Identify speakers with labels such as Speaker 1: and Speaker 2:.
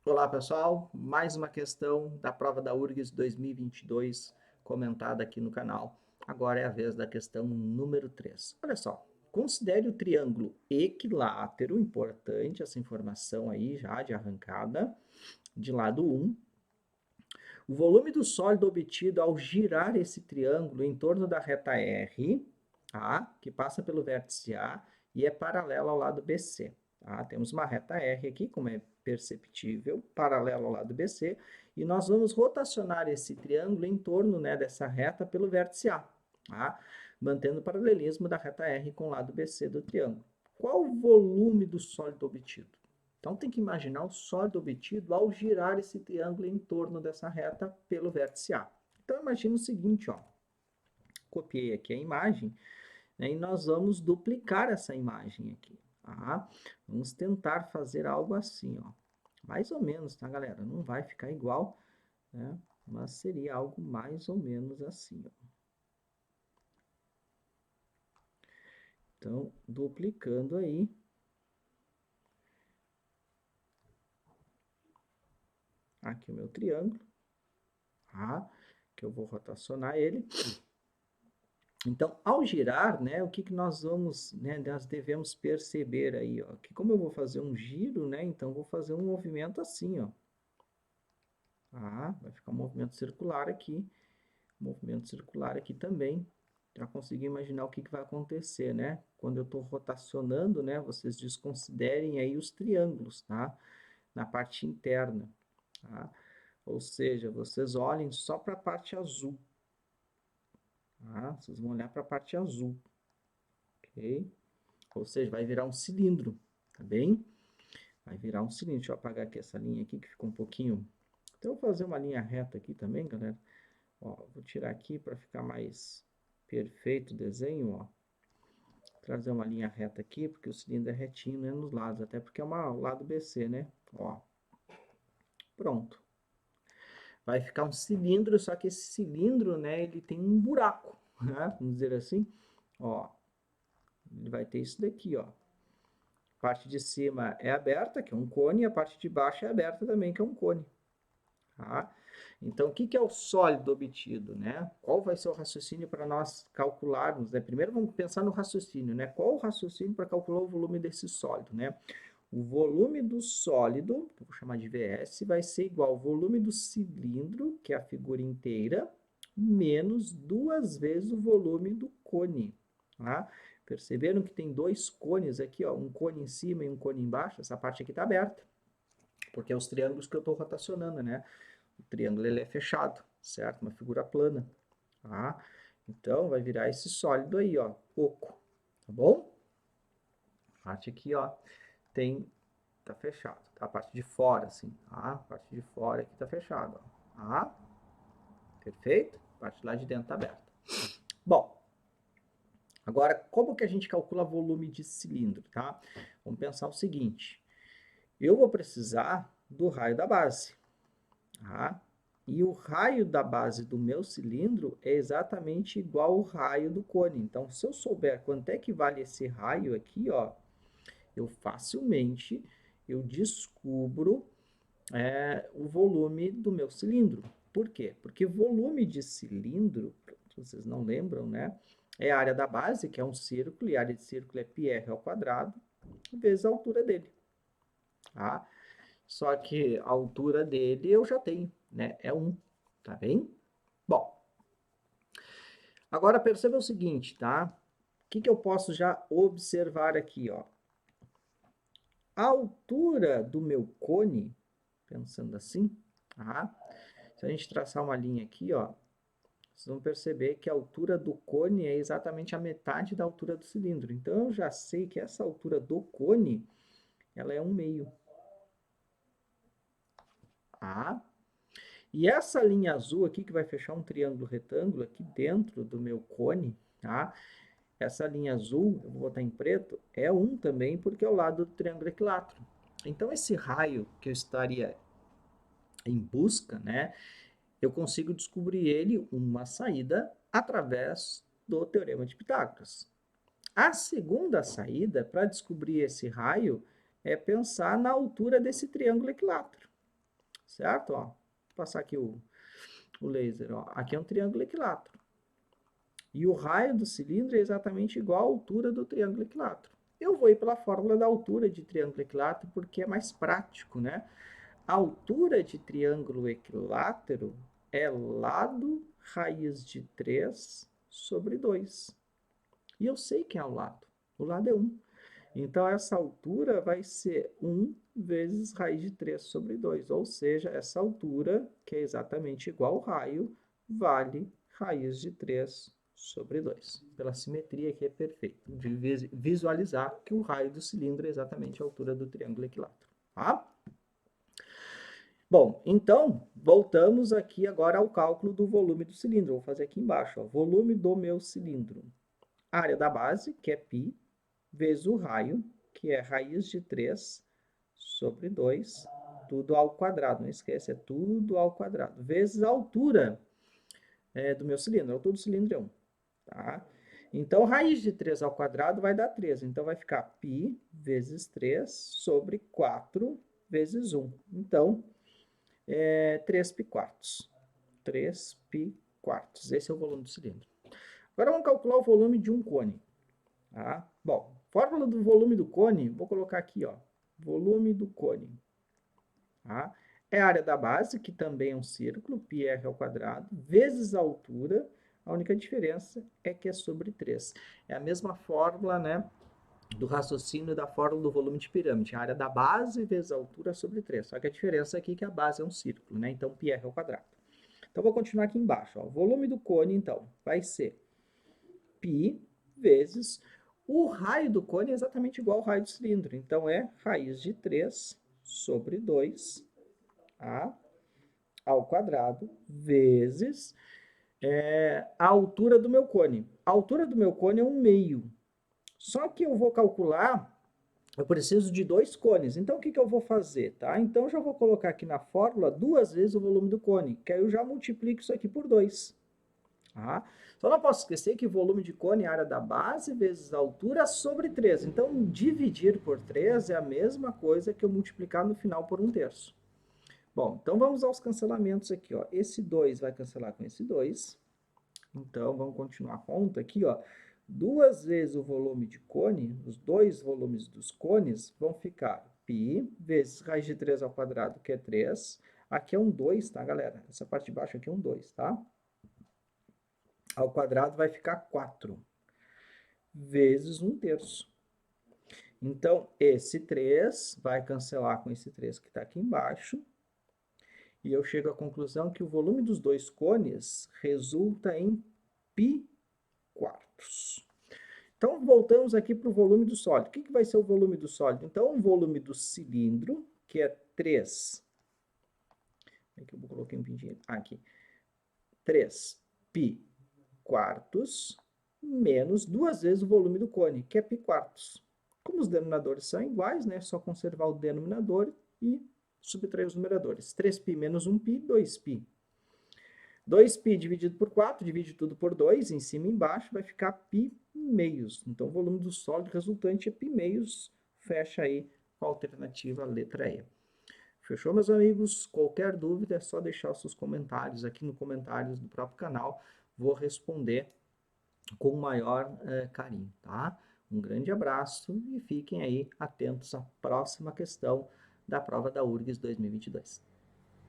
Speaker 1: Olá pessoal, mais uma questão da prova da URGS 2022 comentada aqui no canal. Agora é a vez da questão número 3. Olha só, considere o triângulo equilátero, importante essa informação aí já de arrancada, de lado 1. O volume do sólido obtido ao girar esse triângulo em torno da reta R, tá? Que passa pelo vértice A e é paralelo ao lado BC. Tá? Temos uma reta R aqui, como é perceptível, paralela ao lado BC, e nós vamos rotacionar esse triângulo em torno, né, dessa reta pelo vértice A, tá? Mantendo o paralelismo da reta R com o lado BC do triângulo. Qual o volume do sólido obtido? Então tem que imaginar o sólido obtido ao girar esse triângulo em torno dessa reta pelo vértice A. Então imagina o seguinte, ó, copiei aqui a imagem, né, e nós vamos duplicar essa imagem aqui. Tá? Vamos tentar fazer algo assim, ó. Mais ou menos, tá, galera? Não vai ficar igual, né? Mas seria algo mais ou menos assim, ó. Então, duplicando aí. Aqui o meu triângulo, tá? Que eu vou rotacionar ele. Então, ao girar, né, o que, que nós vamos, né, nós devemos perceber aí, ó, que como eu vou fazer um giro, né, então vou fazer um movimento assim, ó. Tá? Vai ficar um movimento circular aqui também. Já consegui imaginar o que, que vai acontecer, né? Quando eu estou rotacionando, né, vocês desconsiderem aí os triângulos, tá? Na parte interna, tá? Ou seja, vocês olhem só para a parte azul, tá? Vocês vão olhar para a parte azul, ok? Ou seja, vai virar um cilindro, tá bem? Vai virar um cilindro. Deixa eu apagar aqui essa linha aqui, que ficou um pouquinho... Então, eu vou fazer uma linha reta aqui também, galera. Ó, vou tirar aqui para ficar mais perfeito o desenho, ó. Trazer uma linha reta aqui, porque o cilindro é retinho, né, nos lados, até porque é o lado BC, né? Ó, pronto. Vai ficar um cilindro, só que esse cilindro, né, ele tem um buraco, né? Vamos dizer assim, ó. Ele vai ter isso daqui, ó. A parte de cima é aberta, que é um cone, e a parte de baixo é aberta também, que é um cone. Tá? Então, o que é o sólido obtido? Né? Qual vai ser o raciocínio para nós calcularmos? Né? Primeiro vamos pensar no raciocínio. Né? Qual o raciocínio para calcular o volume desse sólido? Né? O volume do sólido, que eu vou chamar de VS, vai ser igual ao volume do cilindro, que é a figura inteira, menos 2 vezes o volume do cone. Tá? Perceberam que tem dois cones aqui, ó, um cone em cima e um cone embaixo? Essa parte aqui está aberta, porque é os triângulos que eu estou rotacionando, né? O triângulo ele é fechado, certo? Uma figura plana, tá? Então, vai virar esse sólido aí, ó, oco, tá bom? A parte aqui, ó, tá fechado, tá? A parte de fora, assim, tá? A parte de fora aqui tá fechada, ó, tá? Perfeito? A parte lá de dentro tá aberta. Bom, agora, como que a gente calcula volume de cilindro, tá? Vamos pensar o seguinte, eu vou precisar do raio da base, tá? E o raio da base do meu cilindro é exatamente igual ao raio do cone. Então, se eu souber quanto é que vale esse raio aqui, ó, eu facilmente eu descubro o volume do meu cilindro. Por quê? Porque volume de cilindro, se vocês não lembram, né? É a área da base, que é um círculo, e a área de círculo é πr ao quadrado, vezes a altura dele. Tá? Só que a altura dele eu já tenho, né? É 1, tá bem? Bom, agora perceba o seguinte, tá? O que eu posso já observar aqui, ó? A altura do meu cone, pensando assim, tá? Se a gente traçar uma linha aqui, ó, vocês vão perceber que a altura do cone é exatamente a metade da altura do cilindro. Então, eu já sei que essa altura do cone, ela é 1/2. Tá? E essa linha azul aqui, que vai fechar um triângulo retângulo aqui dentro do meu cone, tá? Essa linha azul, eu vou botar em preto, é 1 também, porque é o lado do triângulo equilátero. Então, esse raio que eu estaria em busca, né? Eu consigo descobrir ele uma saída através do Teorema de Pitágoras. A segunda saída para descobrir esse raio é pensar na altura desse triângulo equilátero. certo? Ó, vou passar aqui o laser. Ó. Aqui é um triângulo equilátero. E o raio do cilindro é exatamente igual à altura do triângulo equilátero. Eu vou ir pela fórmula da altura de triângulo equilátero porque é mais prático, né? A altura de triângulo equilátero é lado raiz de 3 sobre 2. E eu sei que é o lado. O lado é 1. Então, essa altura vai ser 1 vezes raiz de 3 sobre 2. Ou seja, essa altura, que é exatamente igual ao raio, vale raiz de 3 sobre 2. Pela simetria que é perfeito. De visualizar que o raio do cilindro é exatamente a altura do triângulo equilátero. Tá? Bom, então, voltamos aqui agora ao cálculo do volume do cilindro. Vou fazer aqui embaixo, ó, volume do meu cilindro. Área da base, que é π, vezes o raio, que é raiz de 3 sobre 2, tudo ao quadrado. Não esquece, é tudo ao quadrado. Vezes a altura do meu cilindro. A altura do cilindro é 1. Tá? Então, raiz de 3 ao quadrado vai dar 3. Então, vai ficar π vezes 3 sobre 4 vezes 1. Então, 3π quartos. 3π quartos. Esse é o volume do cilindro. Agora vamos calcular o volume de um cone. Tá? Bom, fórmula do volume do cone, vou colocar aqui, ó, volume do cone. Tá? É a área da base, que também é um círculo, πr ao quadrado, vezes a altura. A única diferença é que é sobre 3. É a mesma fórmula, né, do raciocínio da fórmula do volume de pirâmide. A área da base vezes a altura sobre 3. Só que a diferença aqui é que a base é um círculo, né? Então, πr ao quadrado. Então, vou continuar aqui embaixo. Ó. O volume do cone, então, vai ser π vezes... O raio do cone é exatamente igual ao raio do cilindro. Então, é raiz de 3 sobre 2 tá? Ao quadrado vezes a altura do meu cone. A altura do meu cone é 1/2. Só que eu vou calcular, eu preciso de 2 cones. Então, o que eu vou fazer? Tá? Então, eu já vou colocar aqui na fórmula 2 vezes o volume do cone, que aí eu já multiplico isso aqui por 2. Tá? Só não posso esquecer que o volume de cone é a área da base vezes a altura sobre 3. Então, dividir por 3 é a mesma coisa que eu multiplicar no final por 1/3. Bom, então vamos aos cancelamentos aqui. Ó. Esse 2 vai cancelar com esse 2. Então, vamos continuar a conta aqui. Ó. 2 vezes o volume de cone, os dois volumes dos cones, vão ficar π vezes raiz de 3 ao quadrado, que é 3. Aqui é um 2, tá, galera? Essa parte de baixo aqui é um 2, tá? Ao quadrado vai ficar 4 vezes 1/3. Então, esse 3 vai cancelar com esse 3 que está aqui embaixo. E eu chego à conclusão que o volume dos dois cones resulta em π quartos. Então, voltamos aqui para o volume do sólido. O que vai ser o volume do sólido? Então, o volume do cilindro, que é 3. Aqui eu coloquei um pintinho. Aqui. 3π quartos menos 2 vezes o volume do cone, que é π quartos. Como os denominadores são iguais, né, é só conservar o denominador e subtrair os numeradores. 3π menos 1π, 2π. 2π dividido por 4, divide tudo por 2, em cima e embaixo, vai ficar π meios. Então, o volume do sólido resultante é π meios. Fecha aí com a alternativa letra E. Fechou, meus amigos? Qualquer dúvida é só deixar os seus comentários aqui no comentários do próprio canal. Vou responder com o maior carinho, tá? Um grande abraço e fiquem aí atentos à próxima questão da prova da URGS 2022.